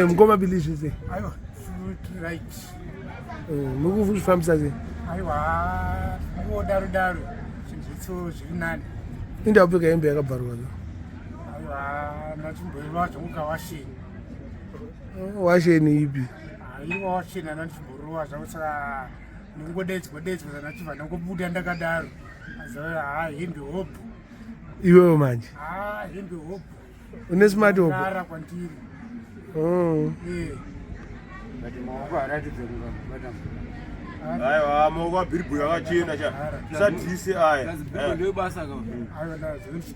Mngoma Biilly zvese. Aiwa, fruit right. Mukufambisa sei? Aiwa, daru. Zvitso zviri nani. Indapfeka hembe yakabharwa. Aiwa, ndachimboirwa zvomuka washeni. Washeni ipi? Aiwa washeni ndachimborwa zvangu saka ndingodedzwa ndachibva ndangobuda ndakadaro. Azova hembe hopu. Iwewe manje? Hembe hopu. Une smart hopu? Rara kwandiri. But maoko aratidza kunga aiwa maoko abhiribhuri akachena cha tisadhise aya ndio basa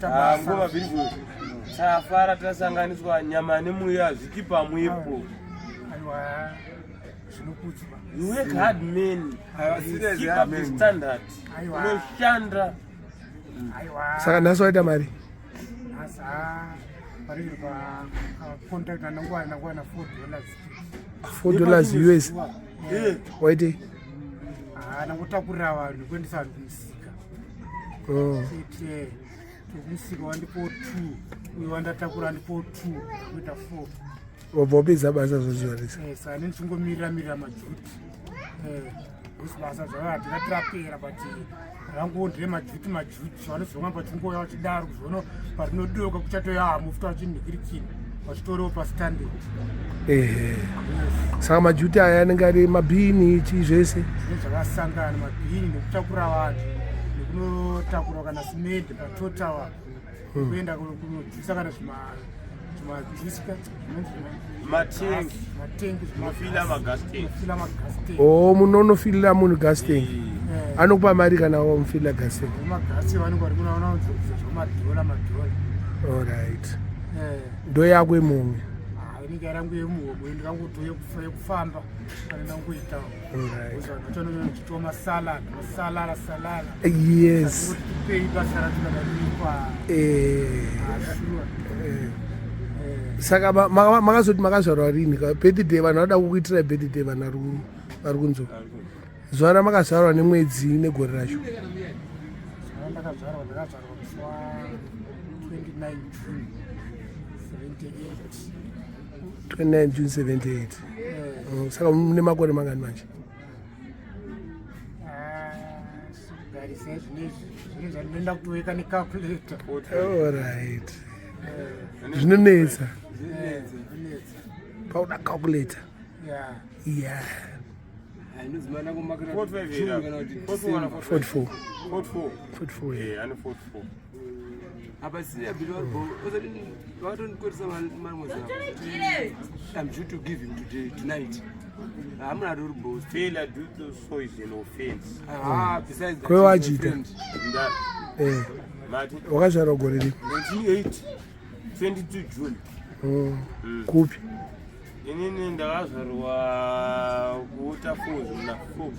ka ngoma bhiribhuri safara tasanganiswa nyama nemuya zviki pamwepo aiwa zvinokudzwa you work hard man keep up the standard unoshanda aiwa saka nhasi waita mari asa pariri contract nangwana $4 US waite nangotakurira vanhu kuendesa vanhu kumusika kumusika wandipo 2 uye wandatakura ndipo 2 kuita 4 wabva wapedza basa zvozivarisa saka ndichingomirira majuti basa zvavo handingatirapera but rangu ndire majuti vanozonga pachingoya vachidaro kuzono patinodoka kuchatoya mufuta vachinhikirikini vachitoriwo pastandard saka majuti aya anenge ari mabhini chii zvese zvakasangana mabhini nekutakura vanhu nekunotakura kana simende patotawa kuenda kunojuisa kana zvimajuisika matengi mufila magasting munonofilira munhu gasting anokupa mari kana wamufilira gasting magasi vanenge vari kunaona zvomadhola alright ndo yako imomwe inenge yarangu yemuhomwe ndikangoto yekufamba kana nangoitawo vachanochitiwa masalad yes pei basa ratinakaipa saka makazoti makazvarwa rini birthday vanhu vada kukuitira birthday vanhu vari kunzo zuva ramakazvarwa nemwedzi negore racho ndakazvarwa musi wa 29 June 78 saka mune makore mangani manje zvinoenda kutoveka necalculator alright zvinonetsa pauda calculator yeah 44 apa siya Biilly what don't go some man was I'm due to give him tonight I'm not a boss failure due to so is an offense besides kwa Ajita mati wakazvarwa gore ri 22 June kupi inini ndakazvarwa kuuta 4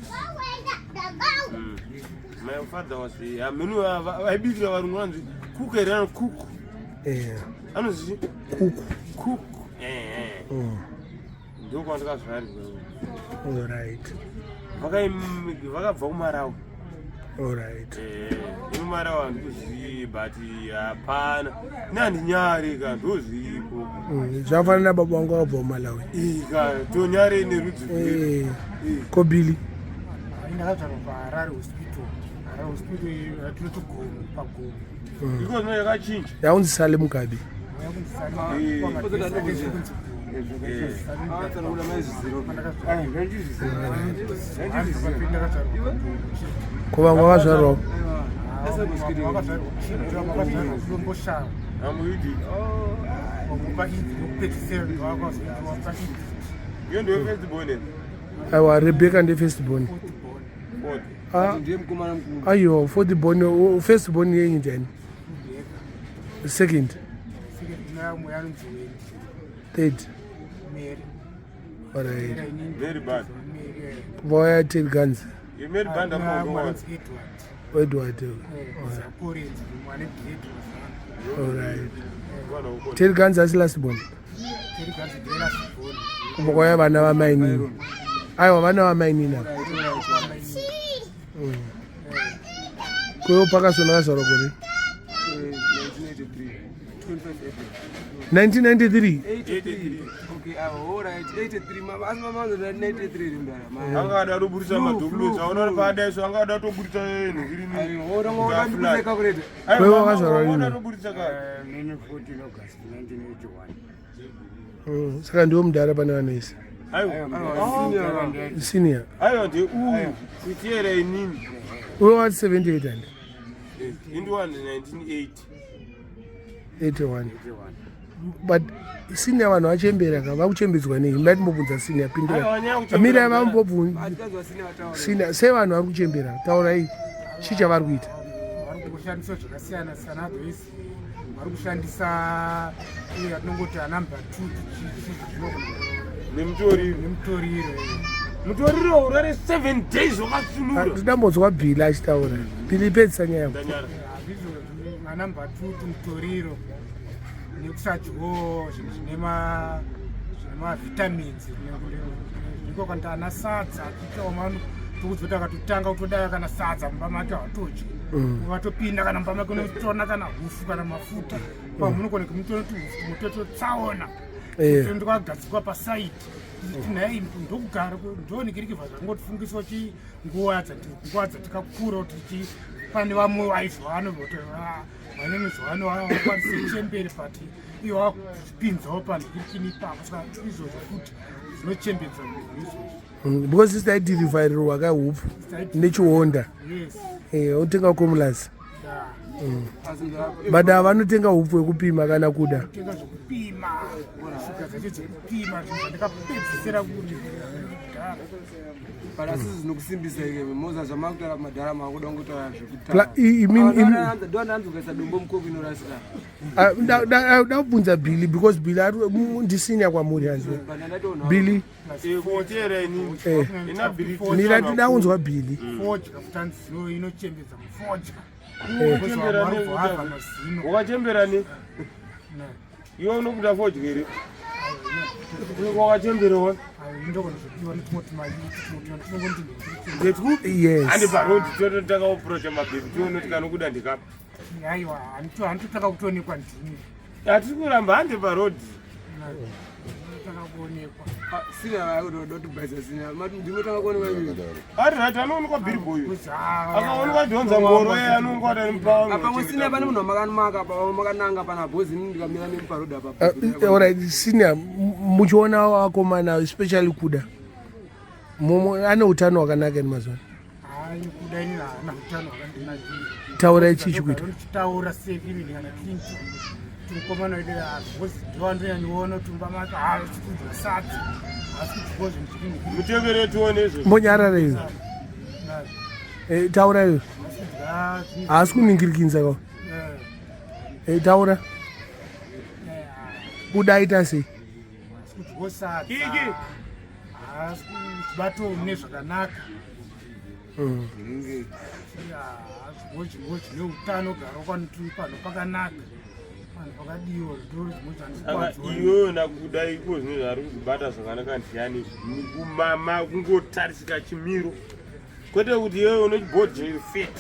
my father was menu vaibikira varungu vanzi cook around cook anozi cook ndiko kwandakazvarirwa alright vakabva kumarawa alright imumarawa handikuzivi but hapana nandinyare ka ndozipo zvafanana nababa vangu vakabva kumalawi ka tonyare nerudzi ko Biilly ndakazvarwa paharare hospital ratinotogomo pagomo because no yakachinja yaunzi sale mugabe kuva vakazvarwa aiwa Rebecca ndefirstborn aiyo fourthborn firstborn yenyu njani second third alright very bad kuva waya Ted Guns you made band of Edward alright Ted Guns asi lastborn kuva kwaya vana vamainini aiwa vana vamainini apa kwewo Parkerson akazvarwa gore 1993 Okay, alright. 83 mama. As mama was 93 rimdara. Angada ruburisa madhulu zaona pada so angada toburisa yenu irini. Ayo, ora ngora ndibuse calculate. Wewe wakazvarwa rini? Ruburisa ka. Mimi 14 August 1981. Saka ndiwo mudhara pane vanoisa. Senior. Ayo ndi kutiera inini. Wewe wati 78 and? Into 1980. 81. But senior vanhu vachembera ka vakuchembedzwa nei? Ndatimbobvunza senior pindura. Amira vambobvunza. Senior sei vanhu vari kuchembera? Taurai chii chavari kuita? Vari kushandisa zvakasiyana siyana adzoisi. Vari kushandisa iyo yatinongoti anamba 2 nemutoriro. Mutoriro urare 7 days wakasunura. Ndambodzwa Biilly achitaura. Biilly pedzisa nyaya. Hazvizo anamba 2 mutoriro. Nekusadyawo zvinhu zvine mavitamins ndiko kuti ana sadza achitawo mano tokuzoti akatotanga kutodaya kana sadza mumba make hatodyi vatopinda kana mumba make unotona kana hufu kana mafuta pamunokone kumutona mutototsaona ndokagadzikwa pasaidi tinhai ndokugara ndonekirikibva zvangotifungisa kuti nguva dzatikakura kuti pane vamwe vaizvano kuti vanemizvano vakwanise chemberi but ivo vakupinzawo panhu kirikini ipapo saka izvozvo futi zvinochembedza munhu izvozvo because isitaiti rivairo rwakahupfu nechihonda utenga komulazi but havanotenga hupfu yekupima kana kuda tenga zvekupima shuga dzacho dzekupima zvinhu zvandikapedzisira kuti but asisi zvinokusimbisa ike moza zvamakutaura kumadhara makuda kutaura zvekutauraanzokaisa dombo mukoko inorasika ndakubvunza Biilly because Biilly ndisinya kwamuri hanzi Biilly mira tidaunzwa Biilly Fodya futanzino inochembedza mufodya wakachemberani iwe unokuda Fodya here wakachemberawa andi parodi totakaoprocha mabhebi tionoti kanokuda ndikapa aiwa handitotaka kutoonekwa ndini hatiri kuramba hande parodi takakuonekwa ari anoonekwa bhiriboyo akaonekwa dhonza ngoro anongwada nepamwe sina pane munhu wamakanmaka makananga pana bhozi ndikamira nemuparodhi apa alright senior muchiona vakomana especially kuda ane utano hwakanaka nemazuva kuda ini haana utano hwakandinakira taurai chichi kuita tichitaura seviri kana Clinton mukomana wedu bhozi ndiwandonyaniona tumba make chikudya sadza asi kuchiko zvinhu mutevere tionezvo mbonyarara iwe taura iwe haasi kuningirikinza kao taura kudaita sei kudyo sadza haasi kuchibato mune zvakanaka zvinhu zvine utano gara kwanoti pano pakanaka pakadiwa iwewe nakudai iko zvino zvari kuzvibata zvakanaka ndiyani kungotarisika chimiro kwete kuti iwewe unechibhodhi fit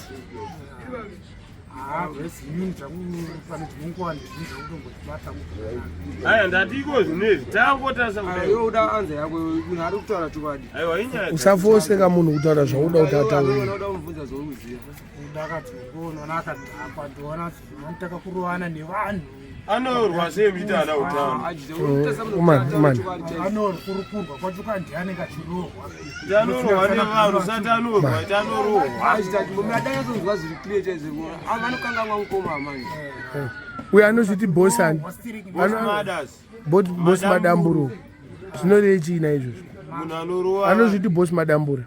aya ndati iko zvinezvi tangotarisa uda anza yako munhu ari kutaura chokwadi aiwa inyaya usafoseka munhu kutaura zvauda kuti ataure mubvunza zvauziva ndakadzongoona akadhakwa ndiona anotaka kurovana nevanhu anorwa semuita ana utano anorkurukurwa kwacho kandi anenge achirohwa tanorwa nevanhu sati anorwa tanorohwa adanyatozwa zviri clear chaizvo anokanganwa mukoma amanje uyo anozviti bosi bosi madamburo zvinorei chiina izvozvo munhu anorova anozviti bosi madambura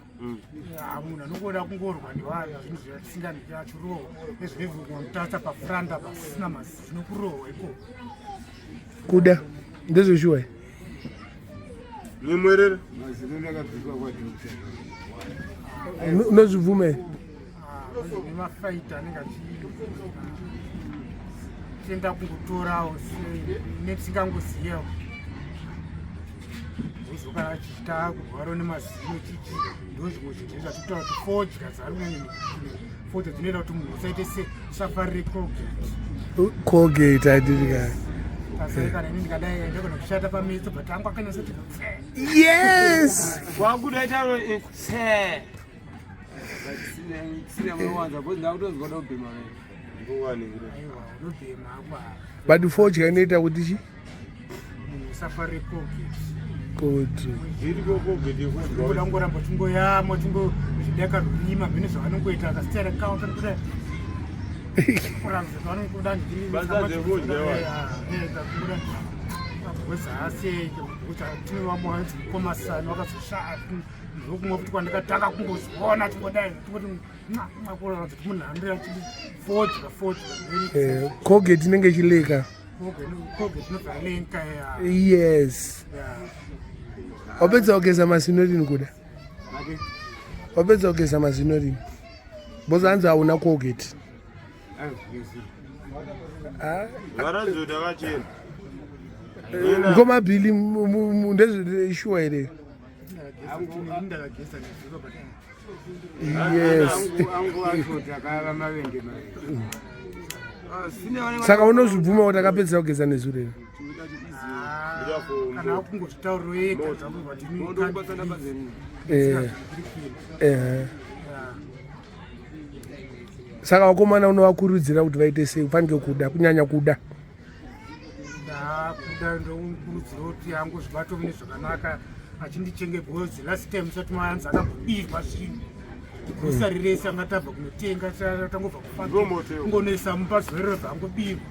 munhu anongoda kungorwa nevanhu zvinhu zvatisinganike achirohwa ezvinevhukunotatsa pafuranda pasisina masi zvinokurohwa ikoko kuda ndezveshuwa nemwerere unozvibvuma nemafaita anenge achienda kungotorawo netisingangoziyawo uzokana achiita kurwara nemazino chichi ndozvimwe zvinhu zvatitaura kuti Fodya dzari Fodya dzinoita kuti munhu usaite Asafarire Colgate Colgate adiri ka tasaikana ini ndikadai ndogona kushata pamitso but angu akanyasoti yes wakudaita sina mwanza bozi ndakutozwa dobhema unobhema apa but Fodya inoita kuti chi Asafarire kuti kuda ngoramba tingoyamo tingochideka rurima mhene zvavanongoita akasitira kaunta kudai wezasi tinewamwanzikomasani wakazoshati ndokumwe kuti kwandikatanga kungozviona tingodai tikuti munhambira chii Fodya Colgate inenge ichileka Colgate inobvalenka yes wapedza kugeza mazino rini kuda wapedza kugeza mazino rini bozi hanzi hauna Colgate varanzota vachena ngoma Biilly ndezveishuwa here ndakageza nezuro but yes angu ashota kava mavende saka unozvibvuma kuti akapedzisa kugeza nezuro here kana kungozvitauriro ega saka vakomana unovakurudzira kuti vaite sei kufanike kuda kunyanya kuda kuda ndokurudzira kuti angozvibata mune zvakanaka achindichenge gozi last time sati maanzi akambobirwa zvinhu gosari rese angatabva kunotenga tangobva kungonoisa mupazorero bvangobirwa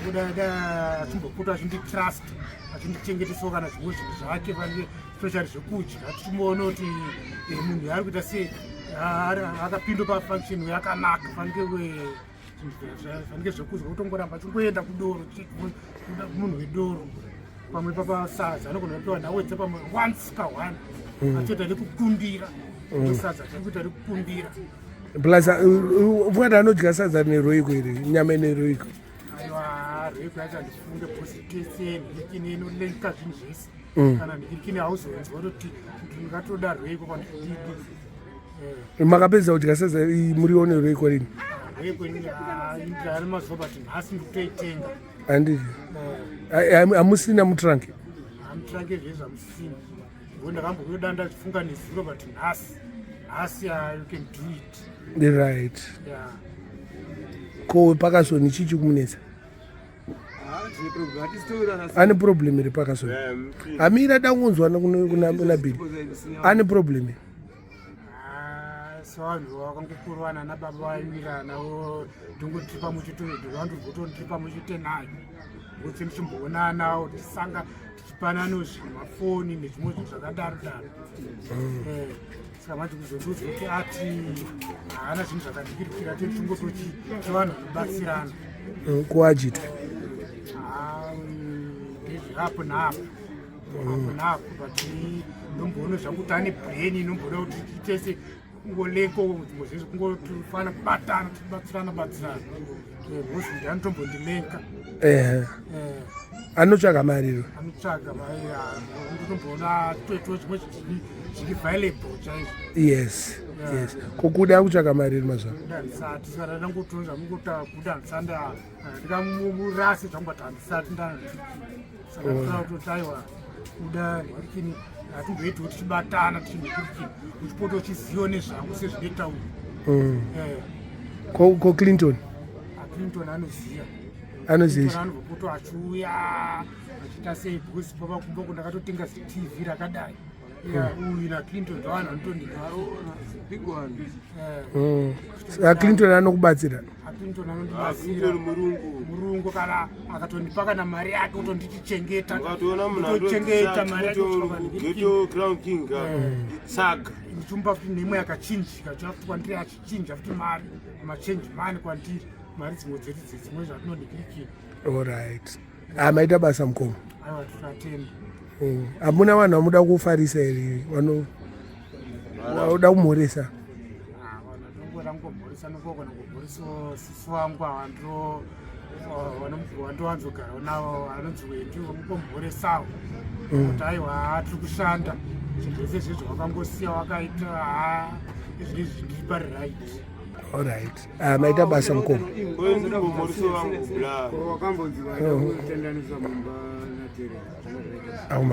kudada achimbopota achinditrust achindichengetesawo kana zvimwe zvinhu zvake fanike especially zvekudya tichimboona kuti munhu yaari kuita sei akapinda pafunction yakanaka fanike zvekudya kutongoramba achingoenda kudoro munhu wedoro pamwe papasadza anogona kupiwa nhawedza pamwe once ka1 achoita rekukumbira sadza tirikuita rekukumbira plus ukati anodya sadza neroiko here nyama neroiko aiwa roiko yacho handifunge positese ndikine inolenka zvinhu zvese kana ndikine hauzonzwa kuti ndingatoda roiko kwandididi makapedza kudya sadza muriwo neroiko rini roiko ari mazuva but nhasi ndikutoitenga handiti hamusina mutranke hamutranke zvezvo hamusina ngo ndakambokuyoda ndachifunga nezuro but nhasi you can do it right ko Parkerson chichi kumunetsa ane problem iri Parkerson amira dangunzwa kuna Biilly ane problem sevanhu vakangokurwana nababa vaiwiranavo ndongotipa muchitovandogotondipa muchitenayo kuti ndichimboonanawo tichisanga tichipanano zvinhu mafoni nezvimwe zvinhu zvakadaro daro saka manje kuzondudzwa kuti ati haana zvinhu zvakandikirikira tichingototi chevanhu vanobatsirana kuajita ndezvirapo napo but nomboona zvangu kuti ane brain nomboona kuti tiitese kungoleko zvezvi kungotofana kubatana tibatsirana mosi kuti anotombondilenka anotsvaga mariro anotsvaga ndotomboona toitawo zvimwe zviri vailable chaizvo yes kokuda akutsvaga mariro mazvavo handisati saka ndangotonza mungota kuda handisanda ndikamurasi zvangubati handisati saka kutoti aiwa kuda ndikini hatimboiti kuti tichibatana tichindikirikini uchipota uchiziva nezvangu sezvinotaura ko Clinton anoziva anombopota achiuya achiita sei because pavakumba kundakatotenga tv rakadai uyu naClinton ndavanhu Clinton anokubatsira Clinton anondibatsira murungu kana akatondipa kana mari yake kutondichichengeta tochengeta mari yake ndichimba futi nemwe yakachinjika chafuti kwandiri achichinja futi mari machange mani kwandiri mari dzimwe dzedu dzimwe zvatinondikirikira allright maita basa mukoma aiwa titatenda hamuna vanhu vamuda kufarisa here vanoda kumhoresa ndongomhoresa nokogona kumhorisawo sisi wangu avandiro wandowanzogara navo anonzi wendi mukomhoresawo kuti aiwa tiri kushanda zvinhu zvese zvezvo wakangosiya wakaita izvinezvi ndiri paright All right. Maita basa mkoma. wakambonzi vana kutendanisa mumba na tere.